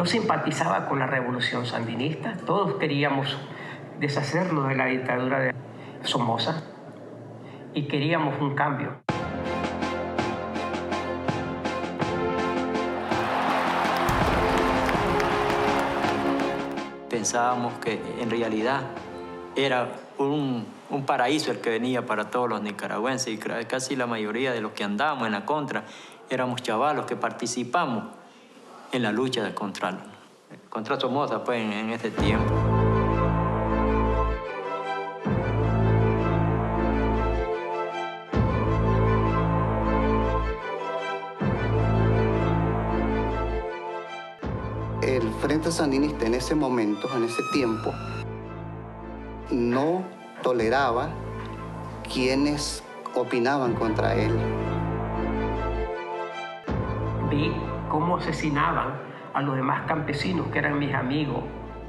Yo simpatizaba con la revolución sandinista, todos queríamos deshacernos de la dictadura de Somoza y queríamos un cambio. Pensábamos que en realidad era un paraíso el que venía para todos los nicaragüenses y casi la mayoría de los que andábamos en la contra éramos chavalos que participamos en la lucha contra Somoza pues, en ese tiempo. El Frente Sandinista en ese momento, en ese tiempo, no toleraba quienes opinaban contra él. Vi cómo asesinaban a los demás campesinos que eran mis amigos.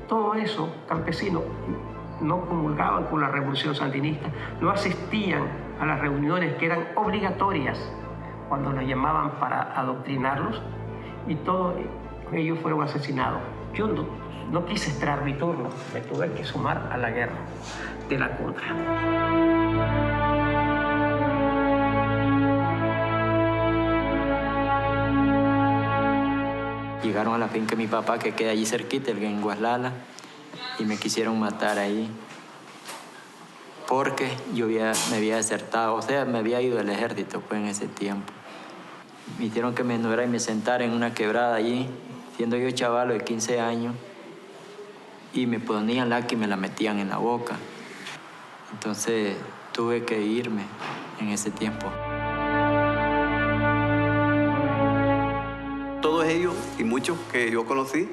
Todo eso, campesinos, no comulgaban con la revolución sandinista, no asistían a las reuniones que eran obligatorias cuando los llamaban para adoctrinarlos y todos ellos fueron asesinados. Yo no quise esperar mi turno, me tuve que sumar a la guerra de la contra. Llegaron a la finca de mi papá, que queda allí cerquita, en Guaslala, y me quisieron matar ahí porque yo me había desertado, o sea, me había ido del ejército pues, en ese tiempo. Me hicieron que me ennuera y me sentara en una quebrada allí, siendo yo chavalo de 15 años, y me ponían laca y me la metían en la boca. Entonces tuve que irme en ese tiempo. Todos ellos y muchos que yo conocí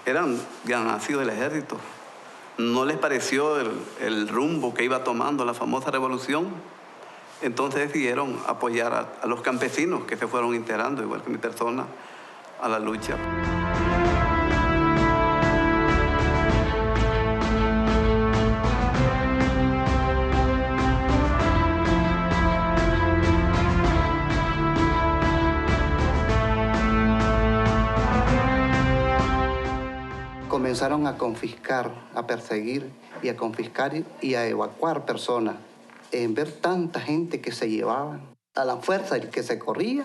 eran ya nacidos del ejército. No les pareció el rumbo que iba tomando la famosa revolución. Entonces decidieron apoyar a los campesinos que se fueron integrando, igual que mi persona, a la lucha. Comenzaron a confiscar, a perseguir y a confiscar y a evacuar personas. En ver tanta gente que se llevaban, a la fuerza el que se corría,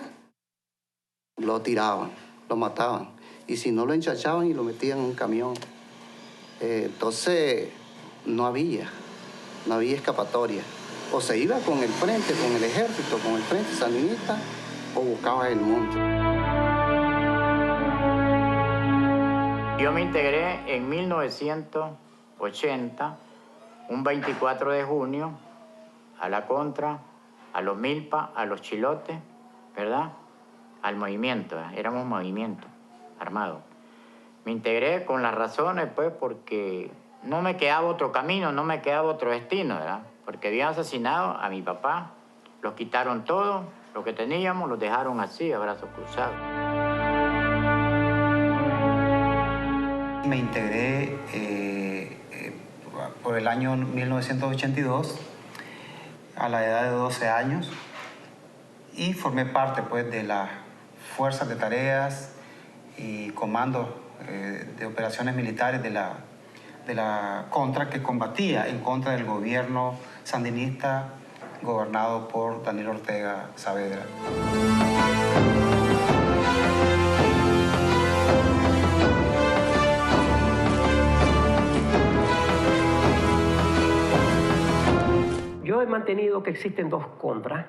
lo tiraban, lo mataban. Y si no lo enchachaban y lo metían en un camión. Entonces no había escapatoria. O se iba con el frente, con el ejército, con el Frente Sandinista, o buscaba el monte. Yo me integré en 1980, un 24 de junio, a la contra, a los milpas, a los chilotes, ¿verdad? Al movimiento, éramos movimiento armado. Me integré con las razones, pues, porque no me quedaba otro camino, no me quedaba otro destino, ¿verdad? Porque habían asesinado a mi papá, los quitaron todo, lo que teníamos, los dejaron así, a brazos cruzados. Me integré por el año 1982, a la edad de 12 años, y formé parte pues, de las fuerzas de tareas y comandos de operaciones militares de la contra, que combatía en contra del gobierno sandinista gobernado por Daniel Ortega Saavedra. Yo he mantenido que existen dos contras.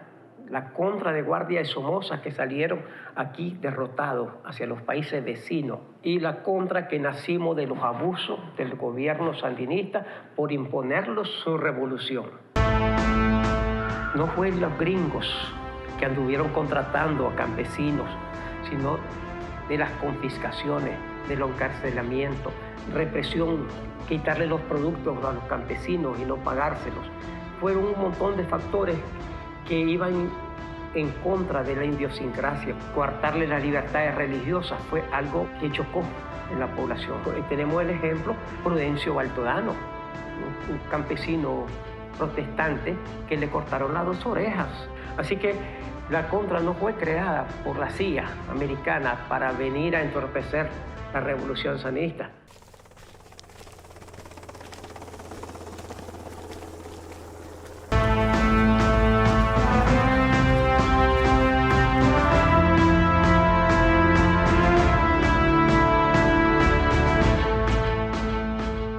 La contra de Guardia de Somoza, que salieron aquí derrotados hacia los países vecinos, y la contra que nacimos de los abusos del gobierno sandinista por imponerlos su revolución. No fue los gringos que anduvieron contratando a campesinos, sino de las confiscaciones, de los encarcelamientos, represión, quitarle los productos a los campesinos y no pagárselos. Fueron un montón de factores que iban en contra de la idiosincrasia. Coartarle las libertades religiosas fue algo que chocó en la población. Tenemos el ejemplo Prudencio Baltodano, un campesino protestantes que le cortaron las 2 orejas. Así que la Contra no fue creada por la CIA americana para venir a entorpecer la revolución sandinista.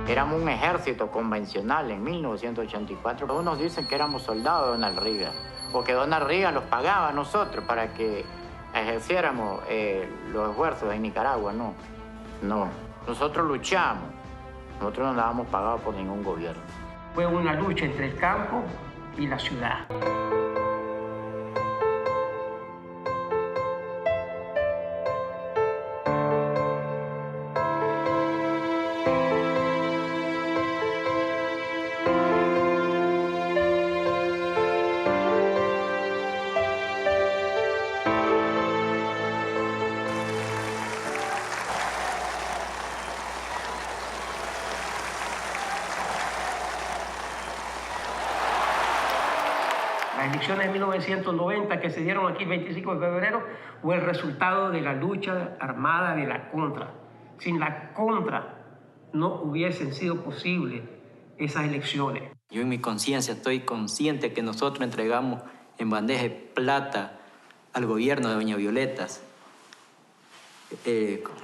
Éramos un ejército convencional en 1984. Unos dicen que éramos soldados de Donald Reagan, o que Donald Reagan los pagaba a nosotros para que ejerciéramos los esfuerzos en Nicaragua. No, no. Nosotros luchamos. Nosotros no andábamos pagados por ningún gobierno. Fue una lucha entre el campo y la ciudad. Las elecciones de 1990 que se dieron aquí el 25 de febrero fue el resultado de la lucha armada de la Contra. Sin la Contra no hubiesen sido posibles esas elecciones. Yo en mi conciencia estoy consciente que nosotros entregamos en bandeja de plata al gobierno de doña Violetas.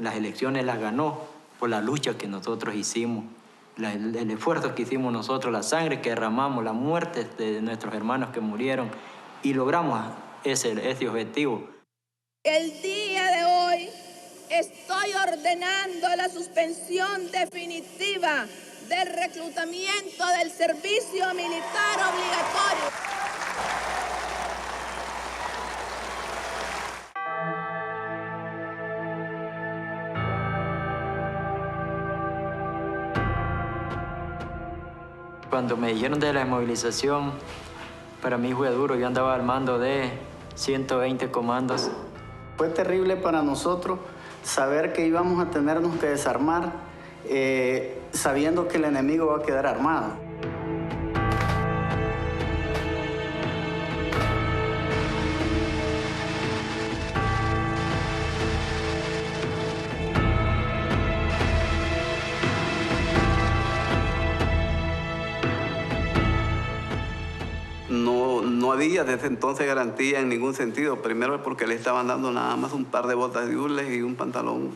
Las elecciones las ganó por la lucha que nosotros hicimos. El esfuerzo que hicimos nosotros, la sangre que derramamos, la muerte de nuestros hermanos que murieron, y logramos ese objetivo. El día de hoy estoy ordenando la suspensión definitiva del reclutamiento del servicio militar obligatorio. Cuando me dijeron de la desmovilización, para mí fue duro. Yo andaba al mando de 120 comandos. Fue terrible para nosotros saber que íbamos a tenernos que desarmar sabiendo que el enemigo va a quedar armado. No había desde entonces garantía en ningún sentido. Primero porque le estaban dando nada más un par de botas de hule y un pantalón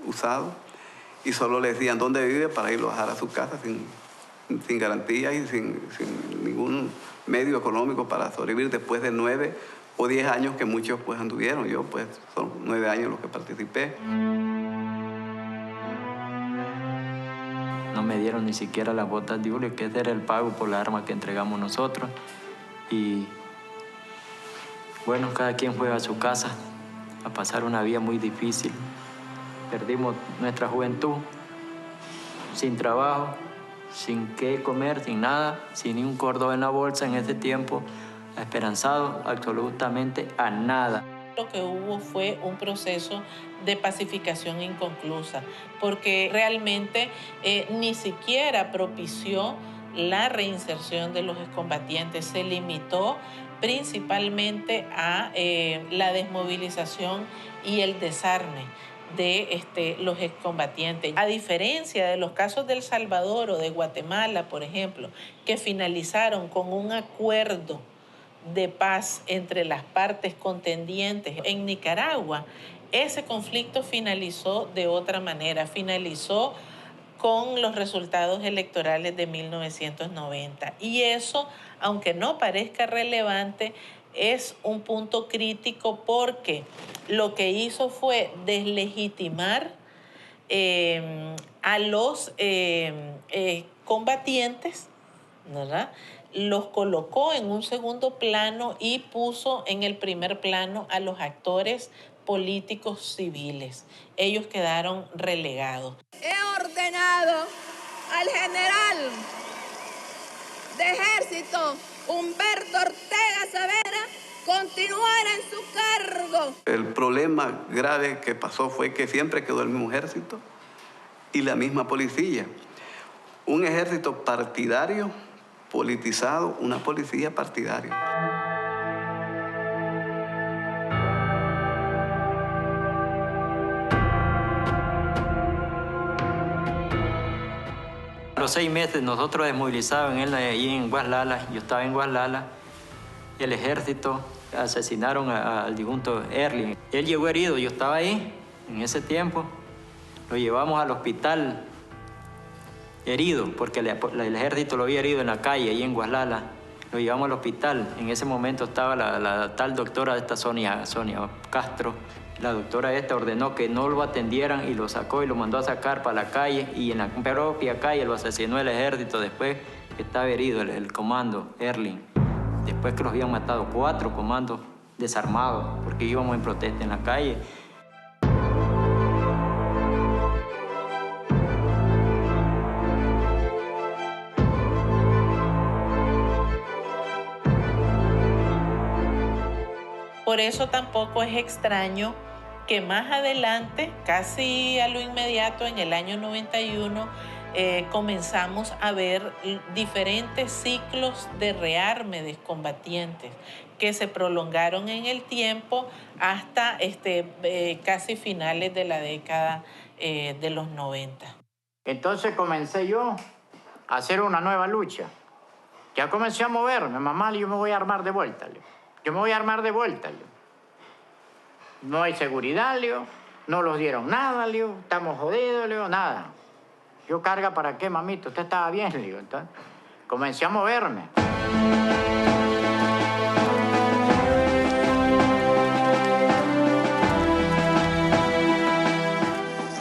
usado. Y solo le decían dónde vive para irlo a bajar a su casa sin garantía y sin ningún medio económico para sobrevivir después de 9 o 10 años que muchos pues anduvieron. Yo pues son 9 años los que participé. No me dieron ni siquiera las botas de hule, que ese era el pago por la arma que entregamos nosotros. Y bueno, cada quien fue a su casa a pasar una vida muy difícil. Perdimos nuestra juventud, sin trabajo, sin qué comer, sin nada, sin ni un cordón en la bolsa en ese tiempo, esperanzado absolutamente a nada. Lo que hubo fue un proceso de pacificación inconclusa, porque realmente ni siquiera propició la reinserción de los excombatientes. Se limitó principalmente a la desmovilización y el desarme de los excombatientes. A diferencia de los casos de El Salvador o de Guatemala, por ejemplo, que finalizaron con un acuerdo de paz entre las partes contendientes, en Nicaragua ese conflicto finalizó de otra manera, finalizó con los resultados electorales de 1990. Y eso, aunque no parezca relevante, es un punto crítico porque lo que hizo fue deslegitimar a los combatientes, ¿verdad? Los colocó en un segundo plano y puso en el primer plano a los actores políticos civiles. Ellos quedaron relegados. He ordenado al general de ejército Humberto Ortega Saavedra continuar en su cargo. El problema grave que pasó fue que siempre quedó el mismo ejército y la misma policía. Un ejército partidario politizado una policía partidaria. A los 6 meses nosotros desmovilizaban allí en Guaslala, yo estaba en Guaslala, el ejército asesinaron al difunto Erling. Él llegó herido, yo estaba ahí en ese tiempo, lo llevamos al hospital herido, porque el ejército lo había herido en la calle, ahí en Guaslala. Lo llevamos al hospital. En ese momento estaba la tal doctora de esta Sonia Castro. La doctora esta ordenó que no lo atendieran y lo sacó y lo mandó a sacar para la calle. Y en la propia calle lo asesinó el ejército después que estaba herido el comando Erling. Después que los habían matado 4 comandos desarmados porque íbamos en protesta en la calle. Por eso tampoco es extraño que más adelante, casi a lo inmediato, en el año 91, comenzamos a ver diferentes ciclos de rearme de excombatientes que se prolongaron en el tiempo hasta casi finales de la década de los 90. Entonces comencé yo a hacer una nueva lucha. Ya comencé a moverme, mamá, yo me voy a armar de vuelta. Yo me voy a armar de vuelta. No hay seguridad, no los dieron nada, estamos jodidos, nada. Yo carga para qué, mamito, usted estaba bien, Entonces, comencé a moverme.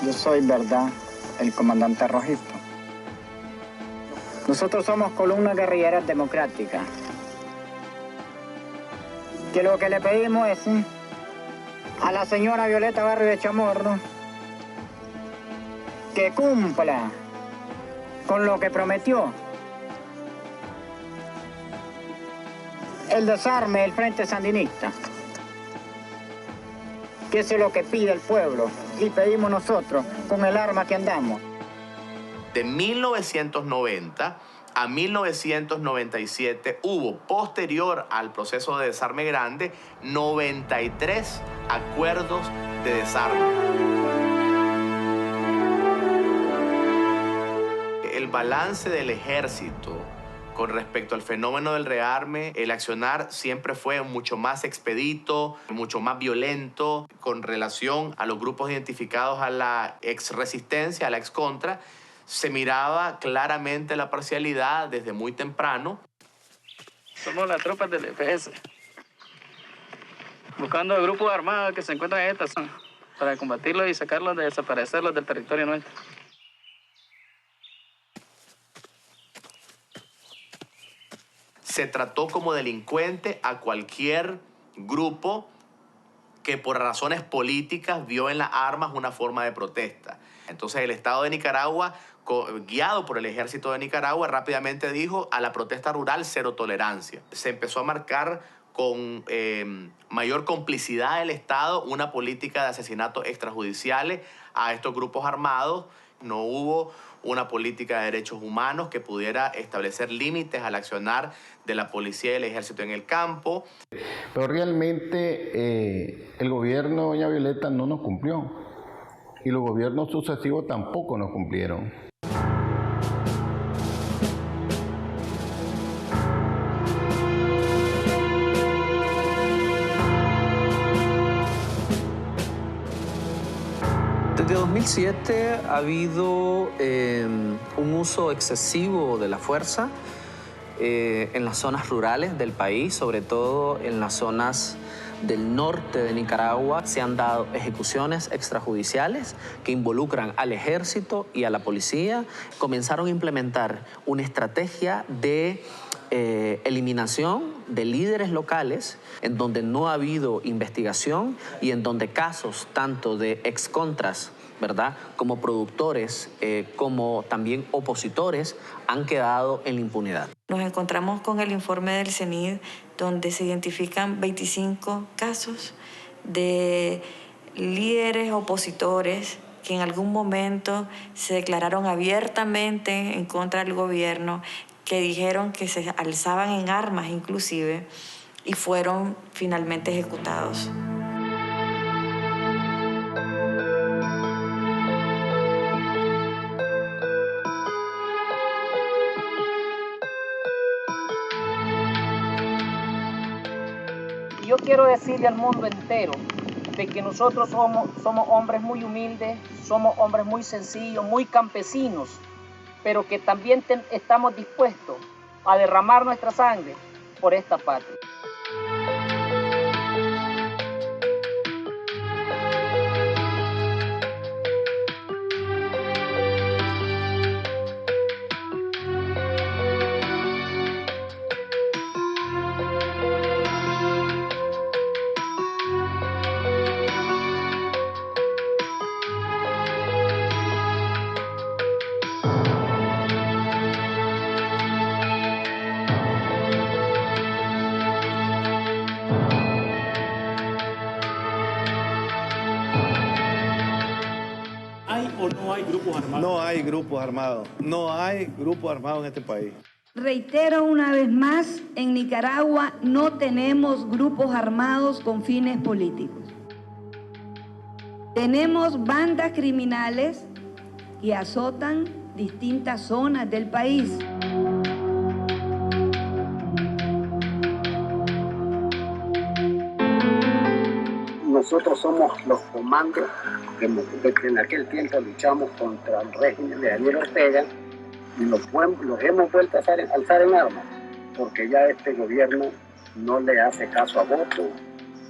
Yo soy, verdad, el comandante Rojito. Nosotros somos columnas guerrilleras democráticas. Que lo que le pedimos es a la señora Violeta Barrio de Chamorro que cumpla con lo que prometió. El desarme del Frente Sandinista. Que eso es lo que pide el pueblo y pedimos nosotros con el arma que andamos. De 1990 a 1997 hubo, posterior al proceso de desarme grande, 93 acuerdos de desarme. El balance del ejército con respecto al fenómeno del rearme, el accionar siempre fue mucho más expedito, mucho más violento con relación a los grupos identificados a la ex-resistencia, a la ex-contra. Se miraba claramente la parcialidad desde muy temprano. Somos las tropas del EPS, buscando a grupos armados que se encuentran en esta zona para combatirlos y sacarlos, de desaparecerlos del territorio nuestro. Se trató como delincuente a cualquier grupo que por razones políticas vio en las armas una forma de protesta. Entonces el Estado de Nicaragua, guiado por el Ejército de Nicaragua, rápidamente dijo: a la protesta rural cero tolerancia. Se empezó a marcar con mayor complicidad del Estado una política de asesinatos extrajudiciales a estos grupos armados. No hubo una política de derechos humanos que pudiera establecer límites al accionar de la policía y el ejército en el campo. Pero realmente el gobierno de doña Violeta no nos cumplió y los gobiernos sucesivos tampoco nos cumplieron. Desde 2007 ha habido un uso excesivo de la fuerza en las zonas rurales del país, sobre todo en las zonas del norte de Nicaragua. Se han dado ejecuciones extrajudiciales que involucran al ejército y a la policía. Comenzaron a implementar una estrategia de eliminación de líderes locales en donde no ha habido investigación y en donde casos tanto de excontras, ¿verdad?, como productores, como también opositores, han quedado en la impunidad. Nos encontramos con el informe del CENID, donde se identifican 25 casos de líderes opositores que en algún momento se declararon abiertamente en contra del gobierno, que dijeron que se alzaban en armas inclusive y fueron finalmente ejecutados. Yo quiero decirle al mundo entero de que nosotros somos hombres muy humildes, somos hombres muy sencillos, muy campesinos, pero que también estamos dispuestos a derramar nuestra sangre por esta patria. No hay grupos armados. No hay grupos armados. No hay grupos armados en este país. Reitero una vez más, en Nicaragua no tenemos grupos armados con fines políticos. Tenemos bandas criminales que azotan distintas zonas del país. Nosotros somos los comandos que en aquel tiempo luchamos contra el régimen de Daniel Ortega y los hemos vuelto a alzar en armas porque ya este gobierno no le hace caso a votos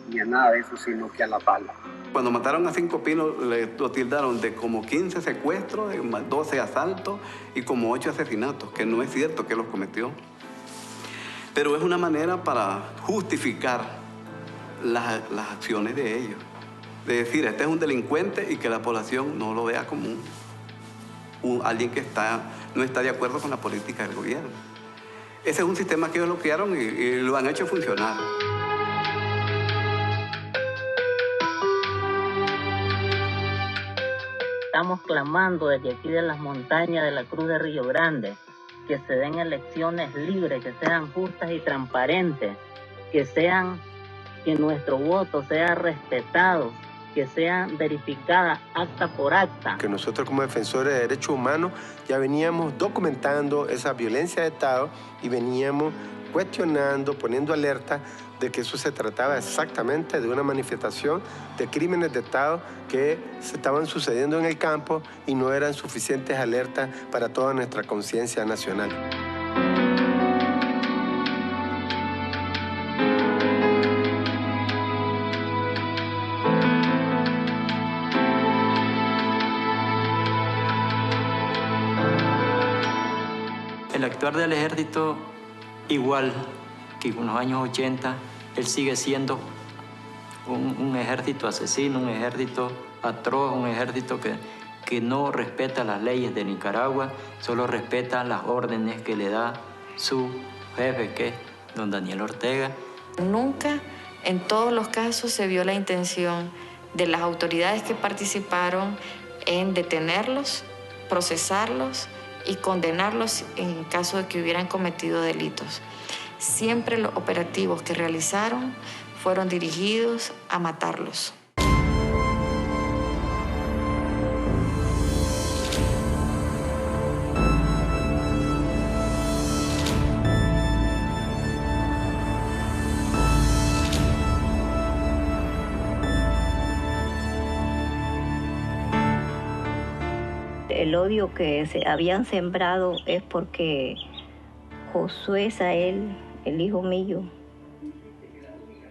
ni a nada de eso, sino que a la bala. Cuando mataron a Cinco Pinos, lo tildaron de como 15 secuestros, 12 asaltos y como 8 asesinatos, que no es cierto que los cometió. Pero es una manera para justificar las acciones de ellos. De decir, este es un delincuente y que la población no lo vea como alguien que no está de acuerdo con la política del gobierno. Ese es un sistema que ellos lo crearon y lo han hecho funcionar. Estamos clamando desde aquí de las montañas de la Cruz de Río Grande que se den elecciones libres, que sean justas y transparentes, que nuestro voto sea respetado, que sean verificadas acta por acta. Que nosotros como defensores de derechos humanos ya veníamos documentando esa violencia de Estado y veníamos cuestionando, poniendo alerta de que eso se trataba exactamente de una manifestación de crímenes de Estado que se estaban sucediendo en el campo y no eran suficientes alertas para toda nuestra conciencia nacional. El actuar del ejército, igual que en los años 80, él sigue siendo un ejército asesino, un ejército atroz, un ejército que no respeta las leyes de Nicaragua, solo respeta las órdenes que le da su jefe, que es don Daniel Ortega. Nunca, en todos los casos, se vio la intención de las autoridades que participaron en detenerlos, procesarlos y condenarlos en caso de que hubieran cometido delitos. Siempre los operativos que realizaron fueron dirigidos a matarlos. El odio que se habían sembrado es porque Josué Sael, el hijo mío,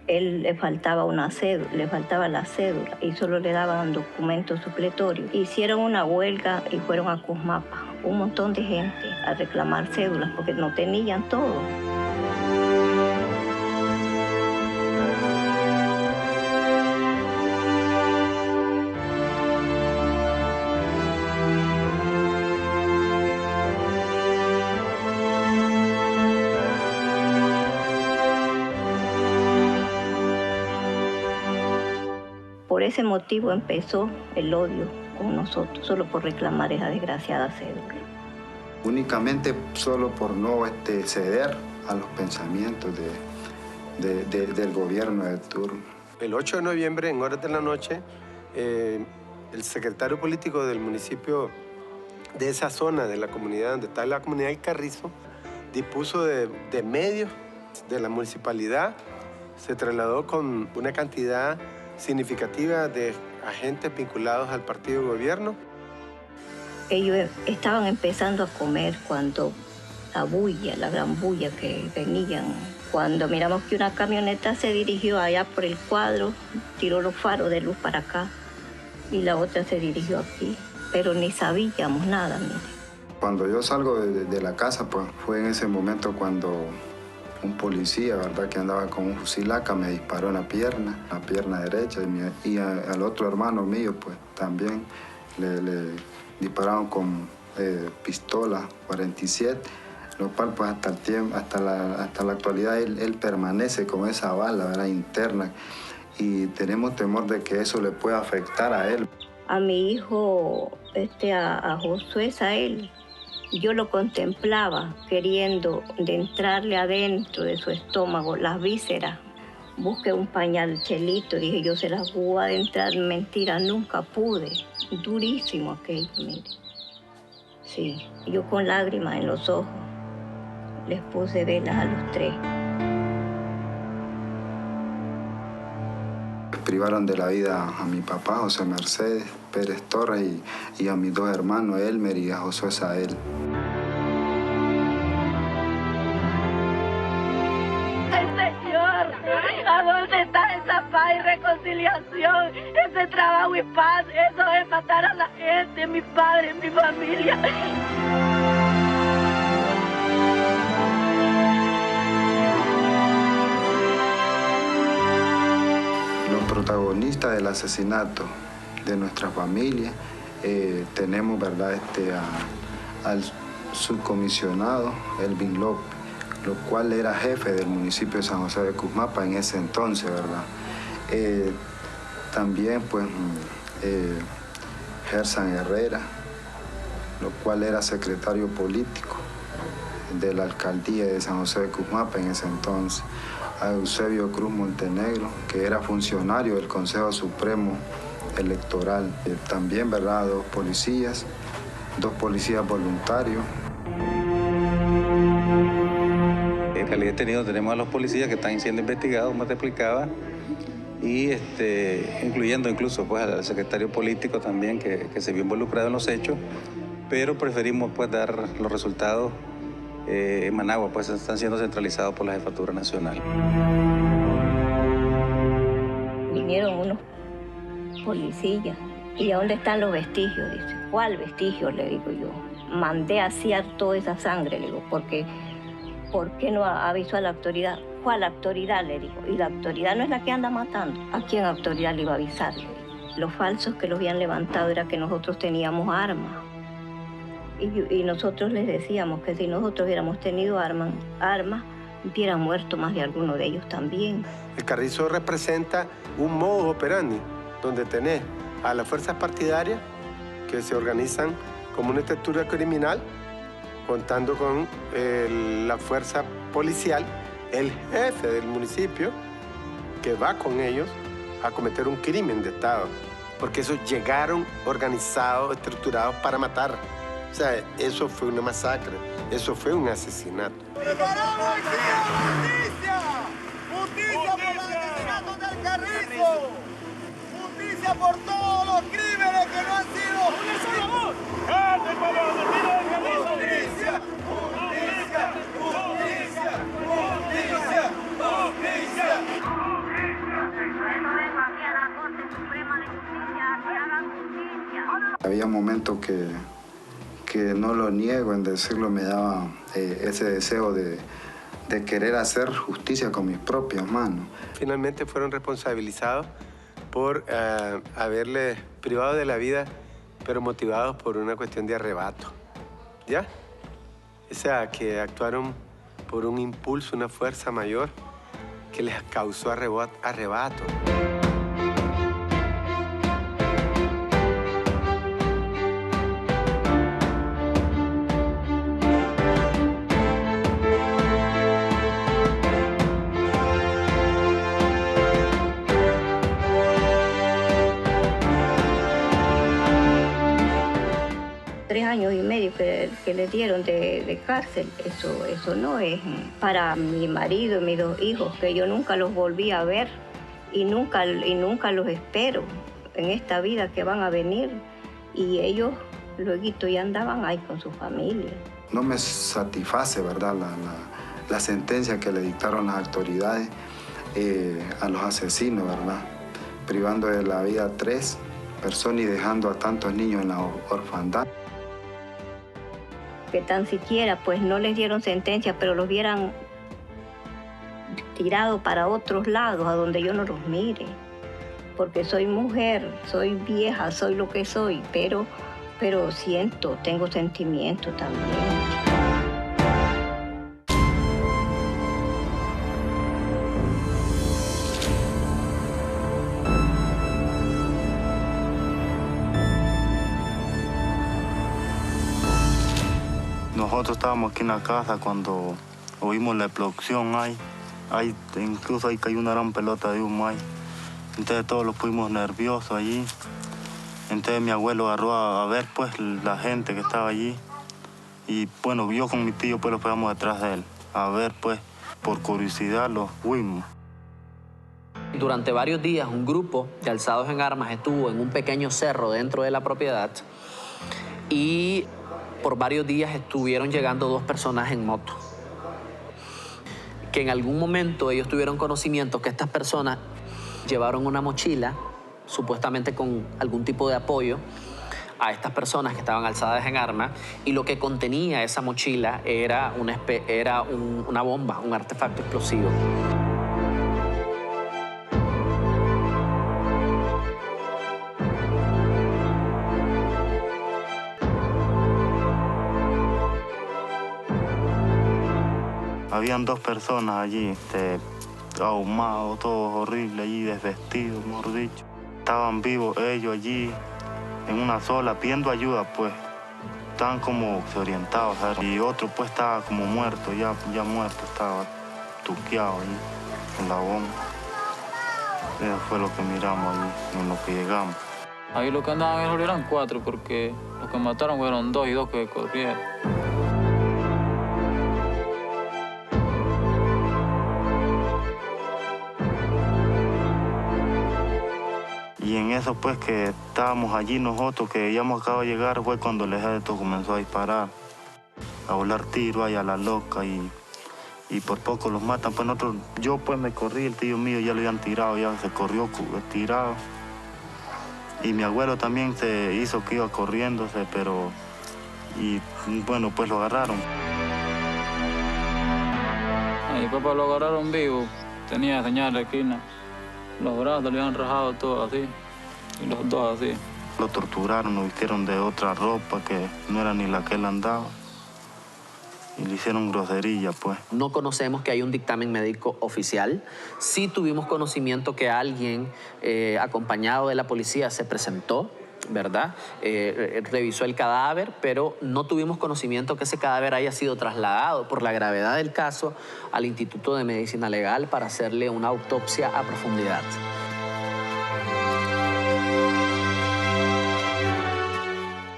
él le faltaba la cédula y solo le daban documentos supletorios. Hicieron una huelga y fueron a Cusmapa, un montón de gente a reclamar cédulas porque no tenían todo. Por ese motivo empezó el odio con nosotros, solo por reclamar esa desgraciada cédula. únicamente solo por no ceder a los pensamientos del gobierno de turno. El 8 de noviembre, en horas de la noche, el secretario político del municipio de esa zona, de la comunidad donde está la comunidad del Carrizo, dispuso de medios de la municipalidad, se trasladó con una cantidad significativa de agentes vinculados al partido de gobierno. Ellos estaban empezando a comer cuando la gran bulla que venían. Cuando miramos que una camioneta se dirigió allá por el cuadro, tiró los faros de luz para acá y la otra se dirigió aquí, pero ni sabíamos nada, mire. Cuando yo salgo de la casa, pues fue en ese momento cuando un policía, ¿verdad?, que andaba con un fusil AK, me disparó en la pierna derecha, y al otro hermano mío, pues también le dispararon con pistola 47, lo cual pues hasta la actualidad él permanece con esa bala, ¿verdad?, interna, y tenemos temor de que eso le pueda afectar a él. A mi hijo, a Josué Sael, yo lo contemplaba queriendo de entrarle adentro de su estómago las vísceras. Busqué un pañal chelito, dije yo se las voy a adentrar, mentira, nunca pude. Durísimo aquello, mire. Sí, yo con lágrimas en los ojos les puse velas a los tres. Privaron de la vida a mi papá, José Mercedes Pérez Torres, y a mis dos hermanos, Elmer y a Josué Sael. ¡Ay, Señor! ¿A dónde está esa paz y reconciliación? Ese trabajo y paz, eso es matar a la gente, mi padre, mi familia. Los protagonistas del asesinato de nuestra familia, tenemos, ¿verdad?, al subcomisionado Elvin López, lo cual era jefe del municipio de San José de Cusmapa en ese entonces, ¿verdad? También, pues, Gersan Herrera, lo cual era secretario político de la alcaldía de San José de Cusmapa en ese entonces. A Eusebio Cruz Montenegro, que era funcionario del Consejo Supremo Electoral. También, ¿verdad?, dos policías voluntarios. En calidad de detenido tenemos a los policías que están siendo investigados, como te explicaba, y incluyendo incluso pues, al secretario político también que se vio involucrado en los hechos, pero preferimos pues, dar los resultados en Managua, pues están siendo centralizados por la Jefatura Nacional. Vinieron unos policías. ¿Y a dónde están los vestigios? Dice. ¿Cuál vestigio? Le digo yo. Mandé a asear toda esa sangre, le digo, porque ¿por qué no avisó a la autoridad? ¿Cuál autoridad? Le digo. Y la autoridad no es la que anda matando. ¿A quién autoridad le iba a avisar? Le digo. Los falsos que los habían levantado era que nosotros teníamos armas. Y nosotros les decíamos que si nosotros hubiéramos tenido armas, hubieran muerto más de alguno de ellos también. El Carrizo representa un modus operandi donde tenés a las fuerzas partidarias que se organizan como una estructura criminal, contando con la fuerza policial, el jefe del municipio, que va con ellos a cometer un crimen de Estado, porque esos llegaron organizados, estructurados para matar. O sea, eso fue una masacre, eso fue un asesinato. ¡Preparamos justicia! ¡Justicia por los asesinatos del Carrizo! ¡Justicia por todos los crímenes que no han sido! ¡Una sola voz! ¡Cante por los asesinos del Carrizo! ¡Justicia! ¡Justicia! ¡Justicia! ¡Justicia! ¡Justicia! Había momentos que no lo niego en decirlo, me daba ese deseo de querer hacer justicia con mis propias manos. Finalmente fueron responsabilizados por haberle privado de la vida, pero motivados por una cuestión de arrebato, ¿ya? O sea, que actuaron por un impulso, una fuerza mayor que les causó arrebato. 3 años y medio que le dieron de cárcel, eso no es para mi marido y mis 2 hijos, que yo nunca los volví a ver y nunca los espero en esta vida que van a venir. Y ellos luego ya andaban ahí con su familia. No me satisface, ¿verdad?, la sentencia que le dictaron las autoridades a los asesinos, ¿verdad?, privando de la vida a 3 personas y dejando a tantos niños en la orfandad. Que tan siquiera pues no les dieron sentencia, pero los hubieran tirado para otros lados, a donde yo no los mire. Porque soy mujer, soy vieja, soy lo que soy, pero tengo sentimiento también. Nosotros estábamos aquí en la casa cuando oímos la explosión. Incluso ahí cayó una gran pelota de humo ahí. Entonces todos los fuimos nerviosos allí. Entonces mi abuelo agarró a ver pues la gente que estaba allí. Y bueno, yo con mi tío pues lo pegamos detrás de él. A ver pues, por curiosidad los fuimos. Durante varios días un grupo de alzados en armas estuvo en un pequeño cerro dentro de la propiedad y por varios días estuvieron llegando 2 personas en moto. Que en algún momento ellos tuvieron conocimiento que estas personas llevaron una mochila, supuestamente con algún tipo de apoyo, a estas personas que estaban alzadas en armas, y lo que contenía esa mochila era una bomba, un artefacto explosivo. Habían 2 personas allí, ahumados, todos horribles allí, desvestidos, mejor dicho. Estaban vivos ellos allí, en una sola, pidiendo ayuda, pues. Estaban como desorientados, ¿sabes? Y otro, pues, estaba como muerto, ya muerto, estaba tuqueado allí, con la bomba. Eso fue lo que miramos allí, en lo que llegamos. Ahí los que andaban eran 4, porque los que mataron fueron 2 y 2 que corrieron. Y en eso pues que estábamos allí nosotros, que habíamos acabado de llegar, fue cuando el ejército comenzó a disparar, a volar tiros ahí a la loca y por poco los matan. Pues yo pues me corrí, el tío mío ya lo habían tirado, ya se corrió tirado. Y mi abuelo también se hizo que iba corriéndose, y bueno, pues lo agarraron. A mi papá lo agarraron vivo, tenía señal de esquina. Los brazos le habían rajado todo así, y los 2 así. Lo torturaron, lo vistieron de otra ropa que no era ni la que él andaba. Y le hicieron grosería, pues. No conocemos que hay un dictamen médico oficial. Sí tuvimos conocimiento que alguien acompañado de la policía se presentó, ¿verdad? Revisó el cadáver, pero no tuvimos conocimiento que ese cadáver haya sido trasladado por la gravedad del caso al Instituto de Medicina Legal para hacerle una autopsia a profundidad.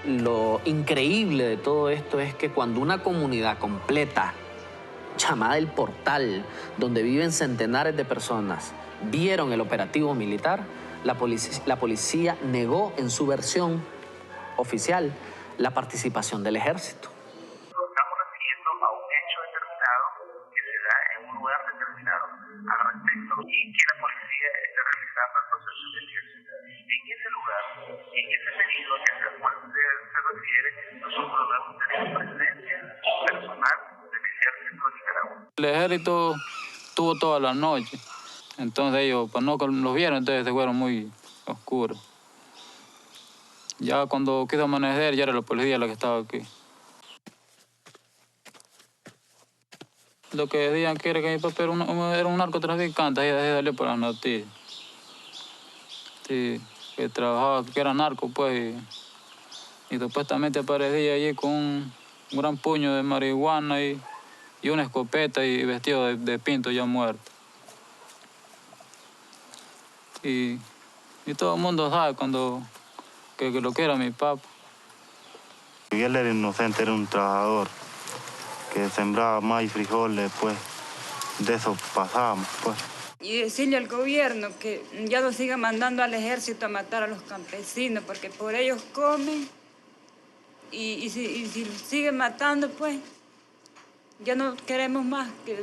Lo increíble de todo esto es que cuando una comunidad completa, llamada El Portal, donde viven centenares de personas, vieron el operativo militar, la policía negó en su versión oficial la participación del ejército. Estamos refiriendo a un hecho determinado que se da en un lugar determinado al respecto y que la policía está realizando el proceso de investigación. En ese lugar, en ese periodo que al cual se refiere, nosotros debemos tener presencia personal del ejército de Nicaragua. El ejército estuvo toda la noche. Entonces ellos, pues no los vieron, entonces se fueron muy oscuros. Ya cuando quiso amanecer, ya era la policía la que estaba aquí. Lo que decían que era que mi papá era un narcotraficante, ahí salió por las noticias. Sí, que trabajaba, que era narco, pues, y supuestamente aparecía allí con un gran puño de marihuana y una escopeta y vestido de pinto ya muerto. Y todo el mundo sabe que lo que era mi papá. Y él era inocente, era un trabajador que sembraba maíz y frijoles, pues de eso pasábamos, pues. Y decirle al gobierno que ya no siga mandando al ejército a matar a los campesinos, porque por ellos comen. Y si siguen matando, pues ya no queremos más que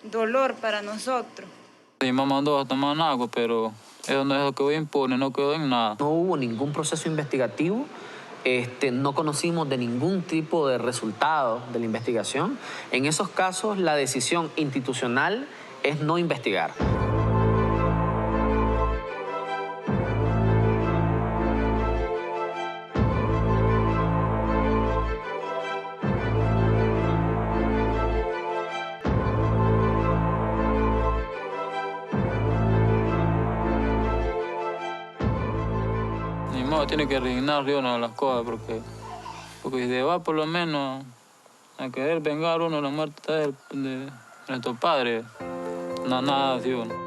dolor para nosotros. Mi mamá mandó a tomar agua, pero eso no quedó impune, no quedó en nada. No hubo ningún proceso investigativo, no conocimos de ningún tipo de resultado de la investigación. En esos casos, la decisión institucional es no investigar. Tiene que resignar uno a las cosas, porque si se va por lo menos a querer vengar uno la muerte de nuestros padres, nada hace uno.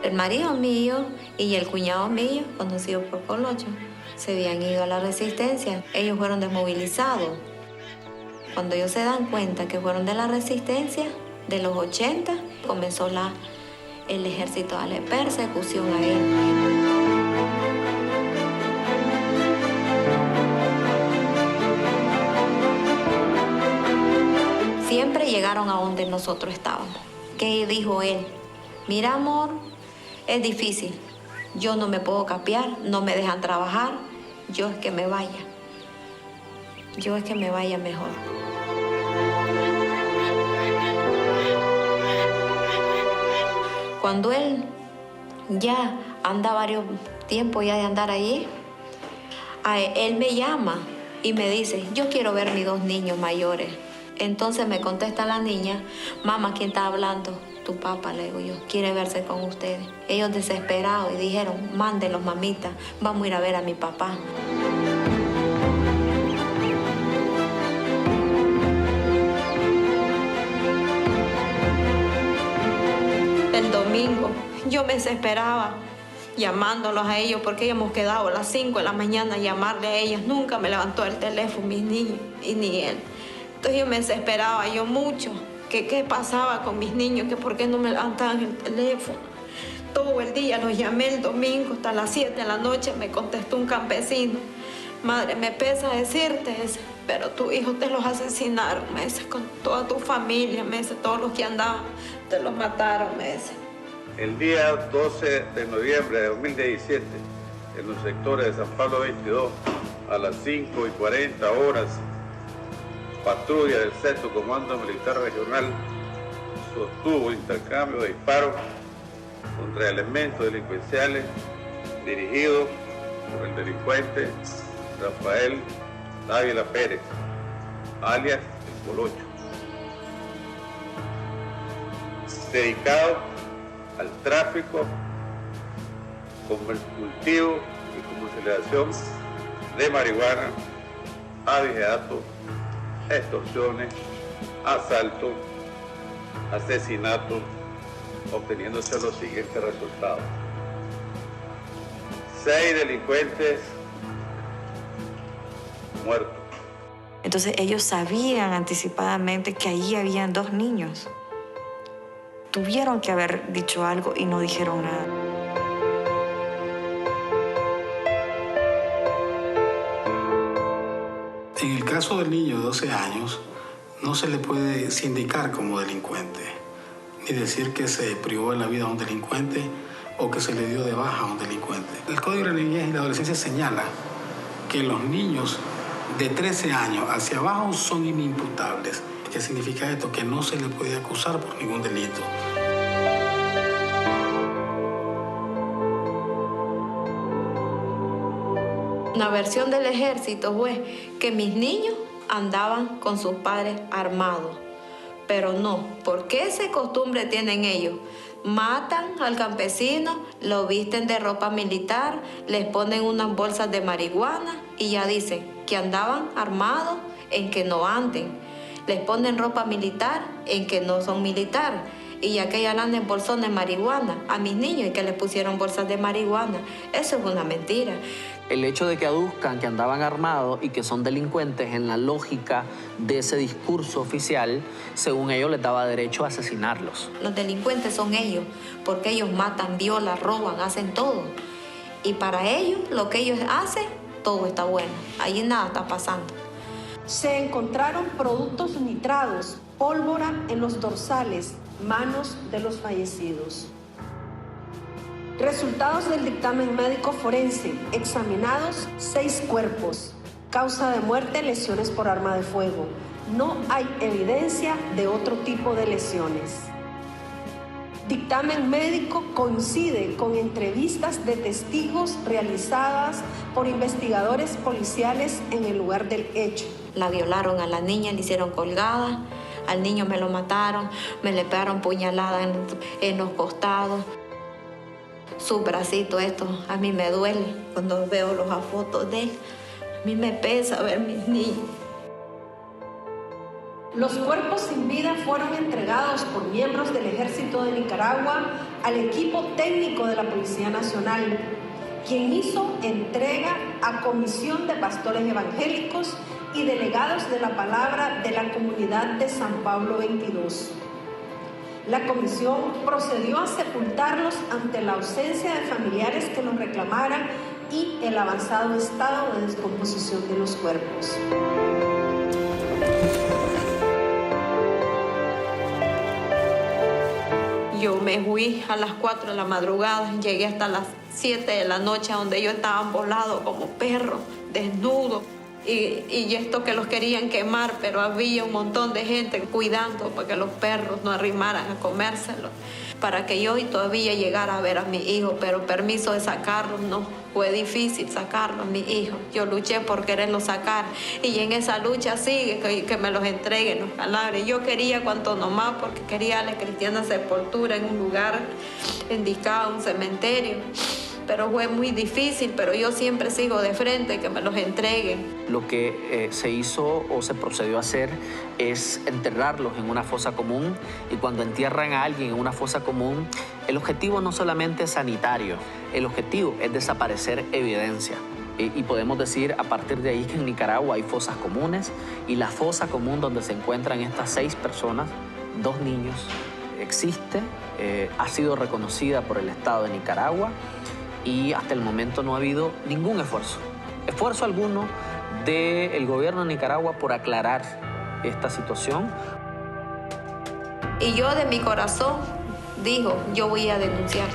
El marido mío y el cuñado mío, conocido por Colocho, se habían ido a la resistencia. Ellos fueron desmovilizados. Cuando ellos se dan cuenta que fueron de la resistencia, de los 80, comenzó el ejército a darle persecución a ellos. Siempre llegaron a donde nosotros estábamos. ¿Qué dijo él? Mira, amor, es difícil. Yo no me puedo capear, no me dejan trabajar. Yo es que me vaya. Yo es que me vaya mejor. Cuando él ya anda varios tiempos ya de andar allí, él me llama y me dice, yo quiero ver mis 2 niños mayores. Entonces me contesta la niña, mamá, ¿quién está hablando? Tu papá, le digo yo, quiere verse con ustedes. Ellos desesperados y dijeron, mándenlos, mamita, vamos a ir a ver a mi papá. El domingo yo me desesperaba llamándolos a ellos porque hemos quedado a las 5 de la mañana a llamarle a ellos. Nunca me levantó el teléfono mis niños y ni él. Entonces yo me desesperaba yo mucho. ¿Qué pasaba con mis niños? Que por qué no me levantaban el teléfono. Todo el día los llamé el domingo hasta las 7 de la noche. Me contestó un campesino. Madre, me pesa decirte eso, pero tus hijos te los asesinaron, me dice, con toda tu familia, me dice, todos los que andaban, te los mataron, me dice. El día 12 de noviembre de 2017, en los sectores de San Pablo 22, a las 5:40 horas, patrulla del 6º Comando Militar Regional sostuvo intercambio de disparos contra elementos delincuenciales dirigidos por el delincuente Rafael Dávila Pérez, alias El Colocho, dedicado al tráfico, cultivo y comercialización de marihuana, abigeato, extorsiones, asaltos, asesinatos, obteniéndose los siguientes resultados. 6 delincuentes muertos. Entonces ellos sabían anticipadamente que allí habían 2 niños. Tuvieron que haber dicho algo y no dijeron nada. En el caso del niño de 12 años, no se le puede sindicar como delincuente, ni decir que se privó de la vida a un delincuente o que se le dio de baja a un delincuente. El Código de la Niñez y la Adolescencia señala que los niños de 13 años hacia abajo son inimputables. ¿Qué significa esto? Que no se le puede acusar por ningún delito. Una versión del ejército fue que mis niños andaban con sus padres armados. Pero no, ¿por qué esa costumbre tienen ellos Matan al campesino, lo visten de ropa militar, les ponen unas bolsas de marihuana y ya dicen que andaban armados, en que no anden. Les ponen ropa militar, en que no son militar. Y ya que ya andan en bolsones de marihuana a mis niños y que les pusieron bolsas de marihuana. Eso es una mentira. El hecho de que aduzcan que andaban armados y que son delincuentes en la lógica de ese discurso oficial, según ellos les daba derecho a asesinarlos. Los delincuentes son ellos, porque ellos matan, violan, roban, hacen todo. Y para ellos, lo que ellos hacen, todo está bueno. Allí nada está pasando. Se encontraron productos nitrados, pólvora en los dorsales, manos de los fallecidos. Resultados del dictamen médico forense. Examinados 6 cuerpos. Causa de muerte, lesiones por arma de fuego. No hay evidencia de otro tipo de lesiones. Dictamen médico coincide con entrevistas de testigos realizadas por investigadores policiales en el lugar del hecho. La violaron a la niña, le hicieron colgada. Al niño me lo mataron, me le pegaron puñaladas en los costados. Su bracito, esto a mí me duele cuando veo las fotos de él. A mí me pesa ver mis niños. Los cuerpos sin vida fueron entregados por miembros del Ejército de Nicaragua al equipo técnico de la Policía Nacional, quien hizo entrega a Comisión de Pastores Evangélicos y delegados de la palabra de la comunidad de San Pablo 22. La comisión procedió a sepultarlos ante la ausencia de familiares que los reclamaran y el avanzado estado de descomposición de los cuerpos. Yo me fui a las 4 de la madrugada, llegué hasta las 7 de la noche donde ellos estaban volados como perros, desnudos. Y esto que los querían quemar, pero había un montón de gente cuidando para que los perros no arrimaran a comérselos, para que yo todavía llegara a ver a mi hijo, pero permiso de sacarlos no, fue difícil sacarlos, mi hijo. Yo luché por quererlos sacar y en esa lucha sigue que me los entreguen los cadáveres. Yo quería cuanto nomás porque quería a la cristiana sepultura en un lugar indicado, un cementerio. Pero fue muy difícil, pero yo siempre sigo de frente, que me los entreguen. Lo que se hizo o se procedió a hacer es enterrarlos en una fosa común, y cuando entierran a alguien en una fosa común, el objetivo no solamente es sanitario, el objetivo es desaparecer evidencia. Y podemos decir a partir de ahí que en Nicaragua hay fosas comunes, y la fosa común donde se encuentran estas 6 personas, 2 niños, existe, ha sido reconocida por el Estado de Nicaragua, y hasta el momento no ha habido ningún esfuerzo alguno del gobierno de Nicaragua por aclarar esta situación. Y yo de mi corazón digo, yo voy a denunciar.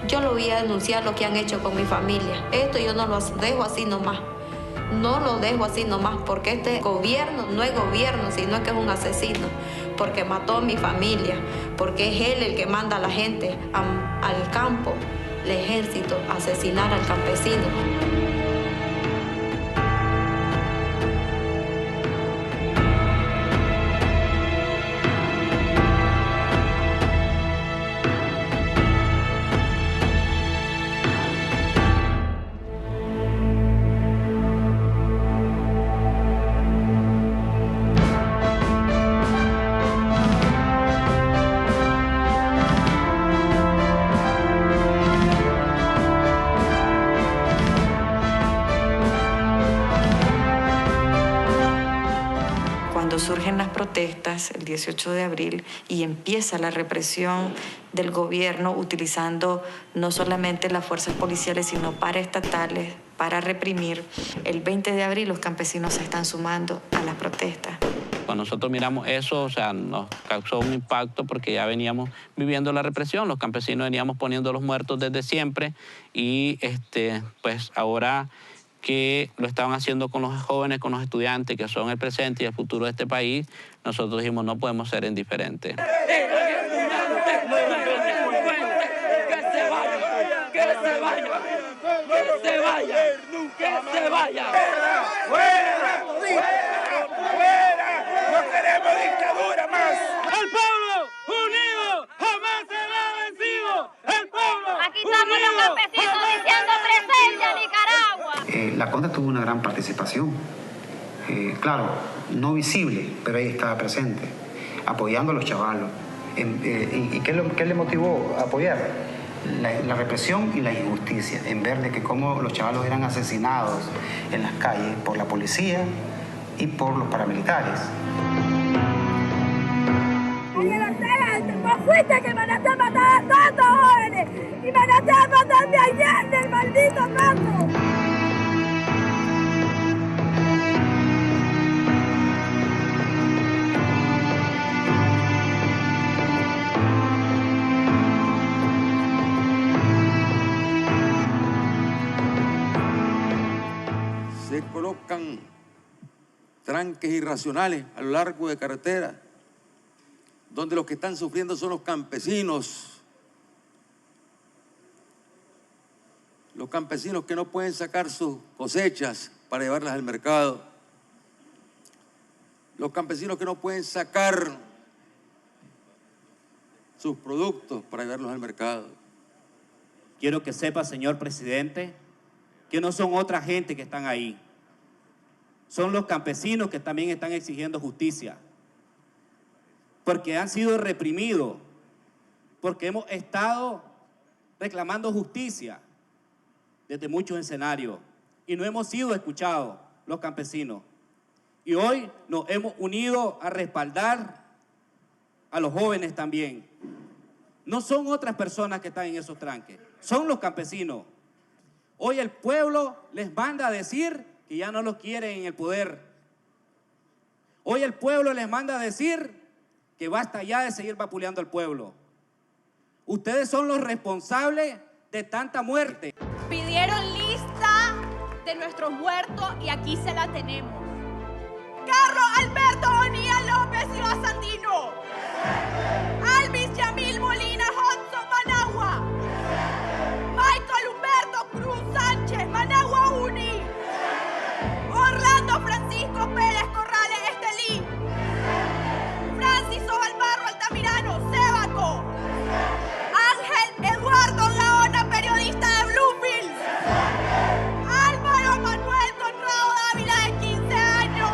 Yo lo voy a denunciar lo que han hecho con mi familia. Esto yo no lo dejo así nomás. No lo dejo así nomás porque este gobierno no es gobierno, sino que es un asesino. Porque mató a mi familia, porque es él el que manda a la gente al campo, el ejército, a asesinar al campesino. Surgen las protestas el 18 de abril y empieza la represión del gobierno utilizando no solamente las fuerzas policiales sino paraestatales para reprimir. El 20 de abril los campesinos se están sumando a las protestas. Cuando nosotros miramos eso, o sea, nos causó un impacto porque ya veníamos viviendo la represión, los campesinos veníamos poniendo los muertos desde siempre y pues ahora que lo estaban haciendo con los jóvenes, con los estudiantes, que son el presente y el futuro de este país, nosotros dijimos no podemos ser indiferentes. ¡Que se vaya! ¡Fuera! ¡No queremos dictadura más! ¡El pueblo unido jamás será vencido! campesinos diciendo presencia Nicaragua. La Conde tuvo una gran participación. Claro, no visible, pero ahí estaba presente, apoyando a los chavalos. ¿Y qué le motivó a apoyar? La represión y la injusticia, en ver de que cómo los chavalos eran asesinados en las calles por la policía y por los paramilitares. Vos fuiste que mandaste a matar a tantos jóvenes y mandaste a matarme ayer del maldito rato. Se colocan tranques irracionales a lo largo de carreteras, donde los que están sufriendo son los campesinos que no pueden sacar sus cosechas para llevarlas al mercado, los campesinos que no pueden sacar sus productos para llevarlos al mercado. Quiero que sepa, señor presidente, que no son otra gente que están ahí. Son los campesinos que también están exigiendo justicia, porque han sido reprimidos, porque hemos estado reclamando justicia desde muchos escenarios y no hemos sido escuchados los campesinos. Y hoy nos hemos unido a respaldar a los jóvenes también. No son otras personas que están en esos tranques, son los campesinos. Hoy el pueblo les manda a decir que ya no los quieren en el poder. Hoy el pueblo les manda a decir que basta ya de seguir vapuleando al pueblo. Ustedes son los responsables de tanta muerte. Pidieron lista de nuestros muertos y aquí se la tenemos. Carlos Alberto Bonilla López Ciudad Sandino. Alvis Yamil Molina Hudson Managua. Michael Humberto Cruz Sánchez Managua Uni. Orlando Francisco Pérez Corrales Estelí. Francisco Alvarro Altamirano Sébaco. Ángel Eduardo Laona, periodista de Bluefield. Álvaro Manuel Conrado Dávila, de 15 años.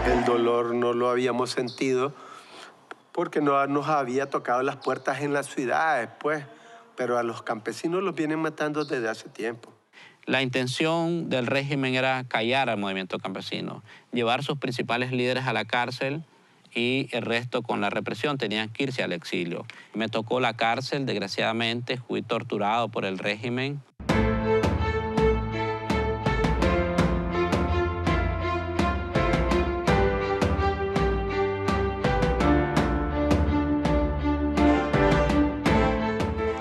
El dolor no lo habíamos sentido porque no nos había tocado las puertas en las ciudades, pues, pero a los campesinos los vienen matando desde hace tiempo. La intención del régimen era callar al movimiento campesino, llevar sus principales líderes a la cárcel y el resto con la represión tenían que irse al exilio. Me tocó la cárcel, desgraciadamente, fui torturado por el régimen.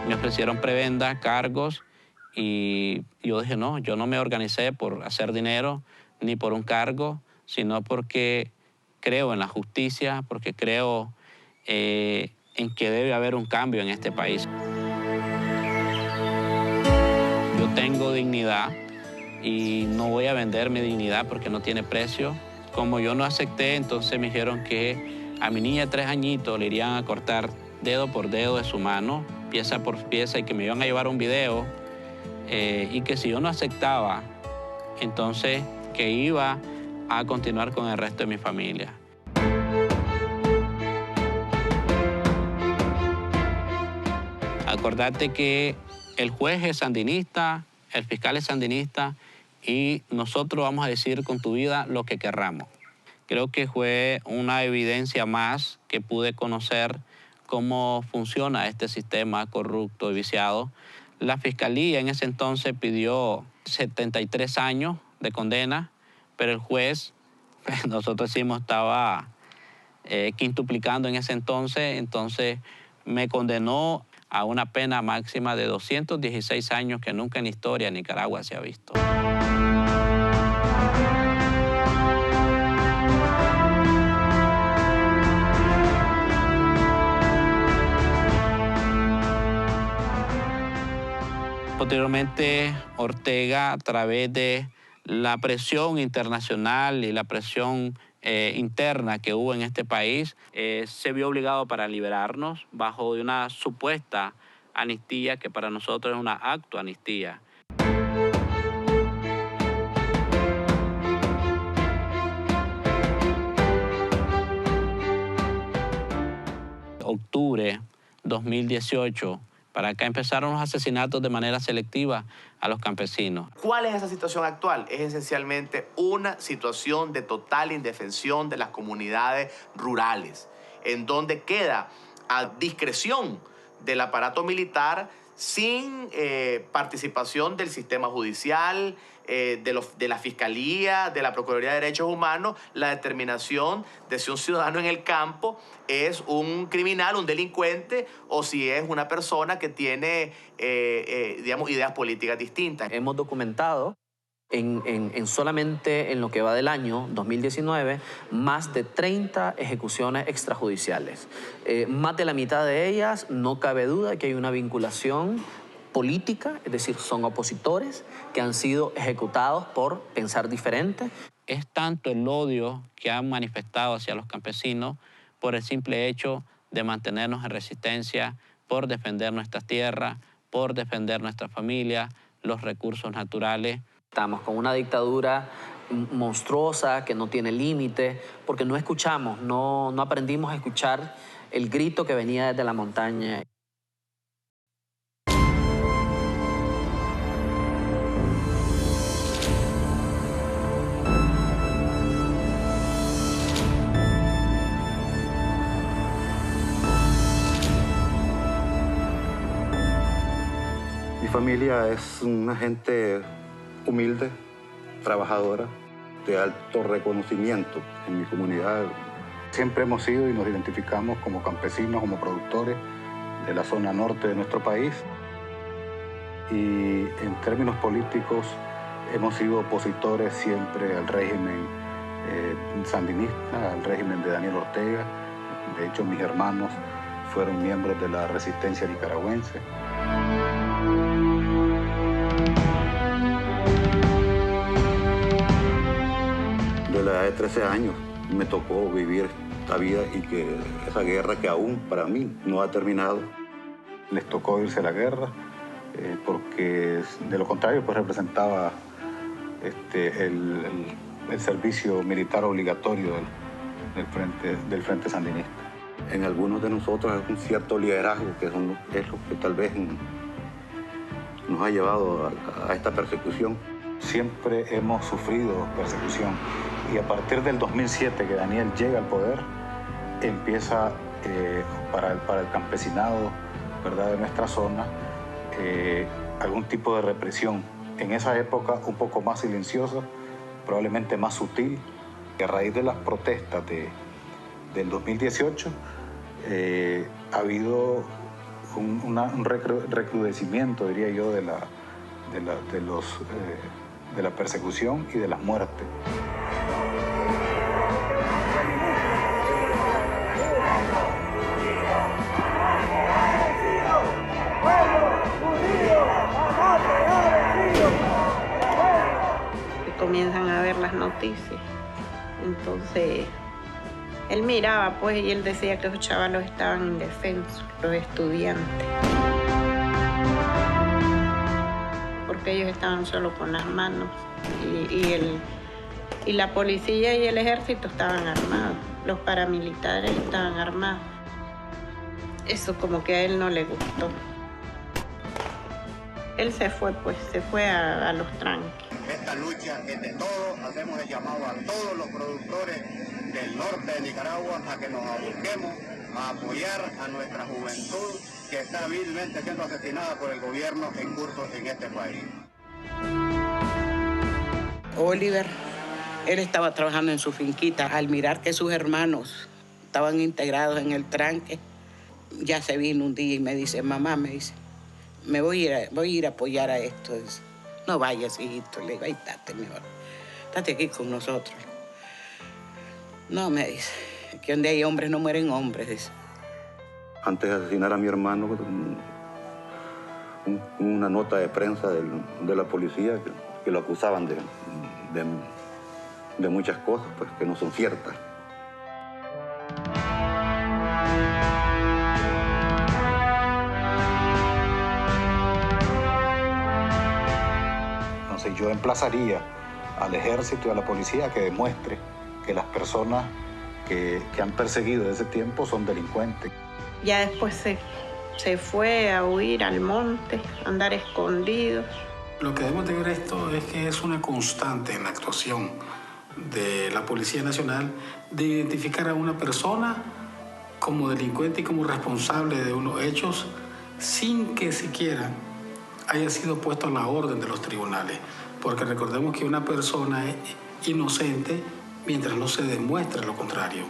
Me ofrecieron prebenda, cargos, y yo dije, no, yo no me organicé por hacer dinero ni por un cargo, sino porque creo en la justicia, porque creo en que debe haber un cambio en este país. Yo tengo dignidad y no voy a vender mi dignidad porque no tiene precio. Como yo no acepté, entonces me dijeron que a mi niña de 3 añitos le irían a cortar dedo por dedo de su mano, pieza por pieza, y que me iban a llevar un video y que si yo no aceptaba, entonces que iba a continuar con el resto de mi familia. Acordate que el juez es sandinista, el fiscal es sandinista y nosotros vamos a decir con tu vida lo que querramos. Creo que fue una evidencia más que pude conocer cómo funciona este sistema corrupto y viciado. La fiscalía en ese entonces pidió 73 años de condena, pero el juez, nosotros decimos, estaba quintuplicando en ese entonces me condenó a una pena máxima de 216 años que nunca en la historia de Nicaragua se ha visto. Posteriormente, Ortega, a través de la presión internacional y la presión interna que hubo en este país, se vio obligado para liberarnos bajo una supuesta amnistía que para nosotros es una autoamnistía. Octubre 2018, para acá empezaron los asesinatos de manera selectiva a los campesinos. ¿Cuál es esa situación actual? Es esencialmente una situación de total indefensión de las comunidades rurales, en donde queda a discreción del aparato militar sin participación del sistema judicial, de la Fiscalía, de la Procuraduría de Derechos Humanos, la determinación de si un ciudadano en el campo es un criminal, un delincuente, o si es una persona que tiene, digamos, ideas políticas distintas. Hemos documentado solamente en lo que va del año 2019, más de 30 ejecuciones extrajudiciales. Más de la mitad de ellas, no cabe duda que hay una vinculación política, es decir, son opositores que han sido ejecutados por pensar diferente. Es tanto el odio que han manifestado hacia los campesinos por el simple hecho de mantenernos en resistencia, por defender nuestra tierra, por defender nuestra familia, los recursos naturales. Estamos con una dictadura monstruosa que no tiene límite, porque no escuchamos, no aprendimos a escuchar el grito que venía desde la montaña. Mi familia es una gente humilde, trabajadora, de alto reconocimiento en mi comunidad. Siempre hemos sido y nos identificamos como campesinos, como productores de la zona norte de nuestro país. Y en términos políticos hemos sido opositores siempre al régimen sandinista, al régimen de Daniel Ortega. De hecho, mis hermanos fueron miembros de la resistencia nicaragüense. De la edad de 13 años me tocó vivir esta vida y que esa guerra que aún para mí no ha terminado. Les tocó irse a la guerra porque de lo contrario pues representaba el servicio militar obligatorio del Frente Sandinista. En algunos de nosotros hay un cierto liderazgo que es lo que tal vez nos ha llevado a esta persecución. Siempre hemos sufrido persecución y a partir del 2007 que Daniel llega al poder empieza para el campesinado, ¿verdad?, de nuestra zona algún tipo de represión. En esa época un poco más silenciosa, probablemente más sutil. A raíz de las protestas del 2018 ha habido un recrudecimiento, diría yo, de la persecución y de las muertes. Comienzan a ver las noticias. Entonces, él miraba, pues, y él decía que los chavalos estaban indefensos, los estudiantes. Porque ellos estaban solo con las manos. Y la policía y el ejército estaban armados. Los paramilitares estaban armados. Eso como que a él no le gustó. Él se fue, pues, se fue a los tranques. Esta lucha es de todos, hacemos el llamado a todos los productores del norte de Nicaragua a que nos aboquemos a apoyar a nuestra juventud que está vilmente siendo asesinada por el gobierno en curso en este país. Oliver, él estaba trabajando en su finquita. Al mirar que sus hermanos estaban integrados en el tranque, ya se vino un día y me dice, mamá, me dice, me voy a ir a apoyar a esto. Dice, no vayas, hijito. Le digo, ahí estate mejor. Estate aquí con nosotros. No, me dice, que donde hay hombres no mueren hombres, dice. Antes de asesinar a mi hermano, una nota de prensa de la policía que lo acusaban de muchas cosas pues, que no son ciertas. Entonces yo emplazaría al ejército y a la policía a que demuestre que las personas que han perseguido desde ese tiempo son delincuentes. Ya después se fue a huir al monte, a andar escondido. Lo que debemos de ver esto es que es una constante en la actuación de la Policía Nacional de identificar a una persona como delincuente y como responsable de unos hechos sin que siquiera haya sido puesto a la orden de los tribunales. Porque recordemos que una persona es inocente mientras no se demuestre lo contrario.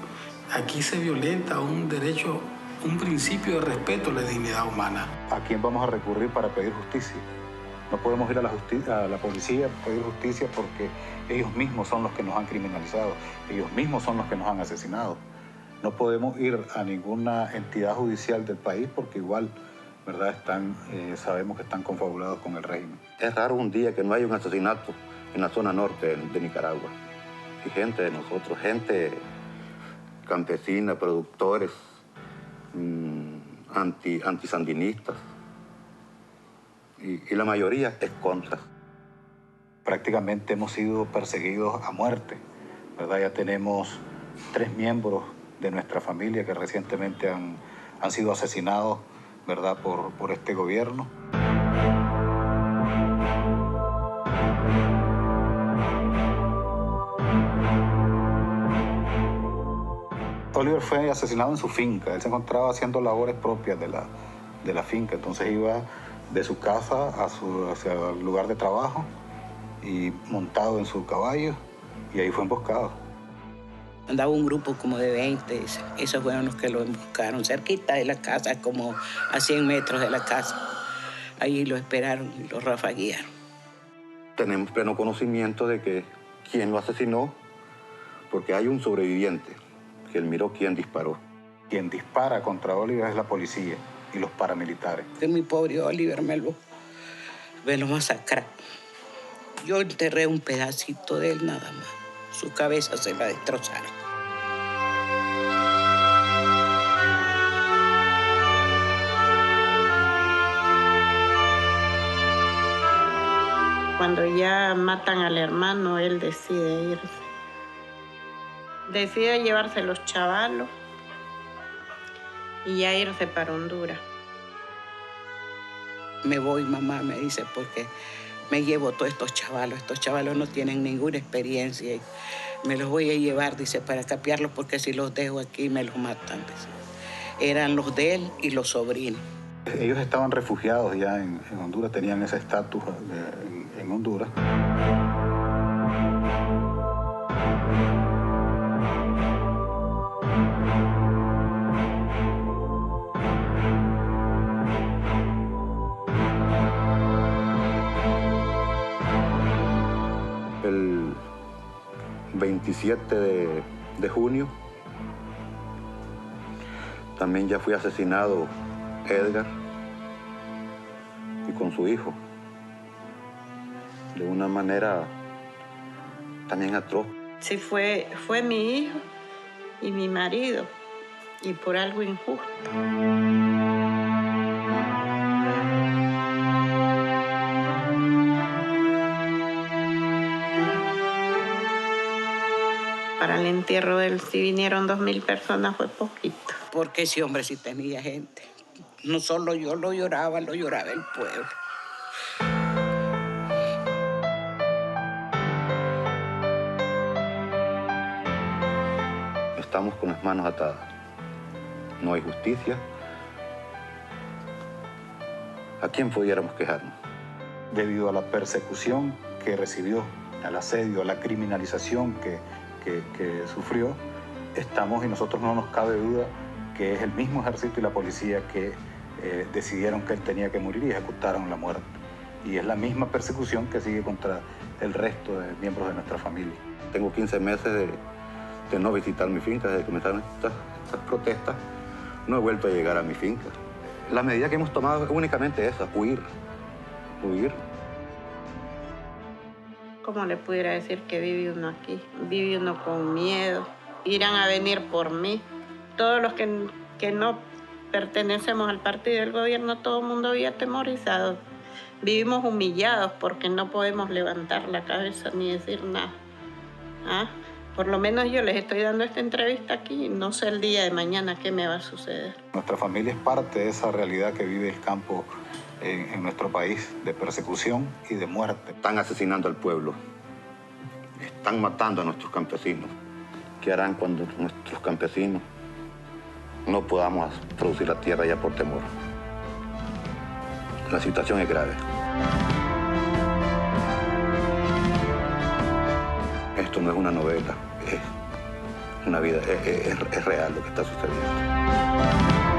Aquí se violenta un derecho, un principio de respeto a la dignidad humana. ¿A quién vamos a recurrir para pedir justicia? No podemos ir a la policía a pedir justicia porque ellos mismos son los que nos han criminalizado, ellos mismos son los que nos han asesinado. No podemos ir a ninguna entidad judicial del país porque igual, ¿verdad? Sabemos que están confabulados con el régimen. Es raro un día que no haya un asesinato en la zona norte de Nicaragua. Y gente de nosotros, gente campesina, productores, antisandinistas. Y la mayoría es contra. Prácticamente hemos sido perseguidos a muerte, ¿verdad? Ya tenemos 3 miembros de nuestra familia que recientemente han sido asesinados, ¿verdad? Por este gobierno. Oliver fue asesinado en su finca. Él se encontraba haciendo labores propias de la finca. Entonces iba de su casa hacia el lugar de trabajo y montado en su caballo, y ahí fue emboscado. Andaba un grupo como de 20, esos fueron los que lo emboscaron, cerquita de la casa, como a 100 metros de la casa. Ahí lo esperaron y lo rafaguearon. Tenemos pleno conocimiento de que quién lo asesinó, porque hay un sobreviviente que él miró quién disparó. Quien dispara contra Oliver es la policía y los paramilitares. Que mi pobre Oliver me lo masacraron. Yo enterré un pedacito de él nada más. Su cabeza se la destrozaron. Cuando ya matan al hermano, él decide irse. Decide llevarse los chavalos y ya irse para Honduras. Me voy, mamá, me dice, porque me llevo todos estos chavalos. Estos chavalos no tienen ninguna experiencia. Y me los voy a llevar, dice, para capearlos, porque si los dejo aquí me los matan. Dice. Eran los de él y los sobrinos. Ellos estaban refugiados ya en Honduras, tenían ese estatus en Honduras. El 27 de junio también ya fue asesinado Edgar y con su hijo de una manera también atroz. Sí, fue mi hijo y mi marido, y por algo injusto. Para el entierro de él, si vinieron 2.000 personas, fue poquito. Porque ese hombre sí tenía gente. No solo yo lo lloraba el pueblo. Estamos con las manos atadas. No hay justicia. ¿A quién pudiéramos quejarnos? Debido a la persecución que recibió, al asedio, a la criminalización que sufrió, estamos, y nosotros no nos cabe duda que es el mismo ejército y la policía que decidieron que él tenía que morir y ejecutaron la muerte. Y es la misma persecución que sigue contra el resto de miembros de nuestra familia. Tengo 15 meses de no visitar mi finca. Desde que comenzaron estas protestas, no he vuelto a llegar a mi finca. La medida que hemos tomado es únicamente esa, huir. ¿Cómo le pudiera decir que vive uno aquí? Vive uno con miedo. Irán a venir por mí. Todos los que no pertenecemos al partido del gobierno, todo el mundo había atemorizado. vivimos humillados porque no podemos levantar la cabeza ni decir nada. ¿Ah? Por lo menos yo les estoy dando esta entrevista aquí y no sé el día de mañana qué me va a suceder. Nuestra familia es parte de esa realidad que vive el campo en nuestro país, de persecución y de muerte. Están asesinando al pueblo, están matando a nuestros campesinos. ¿Qué harán cuando nuestros campesinos no podamos producir la tierra ya por temor? La situación es grave. Esto no es una novela, es una vida, es real lo que está sucediendo.